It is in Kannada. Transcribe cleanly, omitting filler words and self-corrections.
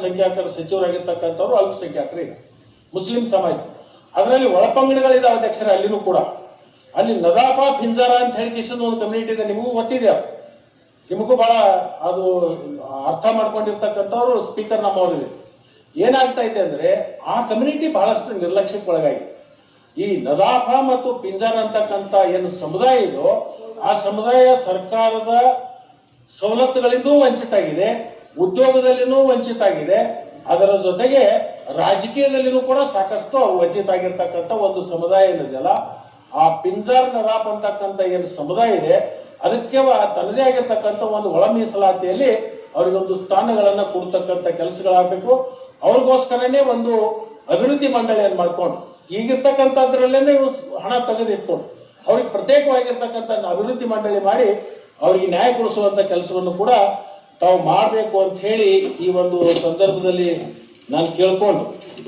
ಸಂಖ್ಯಾತರ ಸಚಿವರಾಗಿರ್ತಕ್ಕಂಥವ್ರು ಅಲ್ಪಸಂಖ್ಯಾತರಿದೆ, ಮುಸ್ಲಿಂ ಸಮಾಜ. ಅದರಲ್ಲಿ ಒಳಪಂಗಡಗಳಿದಾವೆ ಅಧ್ಯಕ್ಷರೇ. ಅಲ್ಲಿನೂ ಕೂಡ ಅಲ್ಲಿ ನದಾಫಾ ಪಿಂಜಾರ ಅಂತ ಹೇಳಿ ಒಂದು ಕಮ್ಯುನಿಟಿ ಇದೆ, ನಿಮಗೂ ಗೊತ್ತಿದೆ, ನಿಮಗೂ ಬಹಳ ಅದು ಅರ್ಥ ಮಾಡ್ಕೊಂಡಿರ್ತಕ್ಕಂಥವ್ರು ಸ್ಪೀಕರ್ ನಮ್ಮವರಿದೆ. ಏನಾಗ್ತಾ ಇದೆ ಅಂದ್ರೆ ಆ ಕಮ್ಯುನಿಟಿ ಬಹಳಷ್ಟು ನಿರ್ಲಕ್ಷ್ಯಕ್ಕೆ ಒಳಗಾಗಿದೆ. ಈ ನದಾಫಾ ಮತ್ತು ಪಿಂಜಾರ ಅಂತಕ್ಕಂಥ ಏನು ಸಮುದಾಯ ಇದೋ ಆ ಸಮುದಾಯ ಸರ್ಕಾರದ ಸವಲತ್ತುಗಳಿಂದೂ ವಂಚಿತ ಆಗಿದೆ, ಉದ್ಯೋಗದಲ್ಲಿನೂ ವಂಚಿತ ಆಗಿದೆ, ಅದರ ಜೊತೆಗೆ ರಾಜಕೀಯದಲ್ಲಿನೂ ಕೂಡ ಸಾಕಷ್ಟು ವಂಚಿತ ಆಗಿರ್ತಕ್ಕಂಥ ಒಂದು ಸಮುದಾಯ ಏನಿದೆಯಲ್ಲ, ಆ ಪಿಂಜಾರ್ ನದಾಫ್ ಅಂತಕ್ಕಂಥ ಏನು ಸಮುದಾಯ ಇದೆ ಅದಕ್ಕೆ ತನ್ನದೇ ಆಗಿರ್ತಕ್ಕಂಥ ಒಂದು ಒಳ ಮೀಸಲಾತಿಯಲ್ಲಿ ಅವರಿಗೊಂದು ಸ್ಥಾನಗಳನ್ನ ಕೊಡ್ತಕ್ಕಂಥ ಕೆಲಸಗಳಾಗಬೇಕು. ಅವ್ರಿಗೋಸ್ಕರನೇ ಒಂದು ಅಭಿವೃದ್ಧಿ ಮಂಡಳಿಯನ್ನು ಮಾಡ್ಕೊಂಡು ಈಗಿರ್ತಕ್ಕಂಥದ್ರಲ್ಲೇ ನೀವು ಹಣ ತೆಗೆದಿಟ್ಕೊಂಡು ಅವ್ರಿಗೆ ಪ್ರತ್ಯೇಕವಾಗಿರ್ತಕ್ಕಂಥ ಅಭಿವೃದ್ಧಿ ಮಂಡಳಿ ಮಾಡಿ ಅವ್ರಿಗೆ ನ್ಯಾಯ ಕೊಡಿಸುವಂತ ಕೆಲಸವನ್ನು ಕೂಡ ತಾವು ಮಾಡಬೇಕು ಅಂತ ಹೇಳಿ ಈ ಒಂದು ಸಂದರ್ಭದಲ್ಲಿ ನಾನು ಕೇಳ್ಕೊಂಡು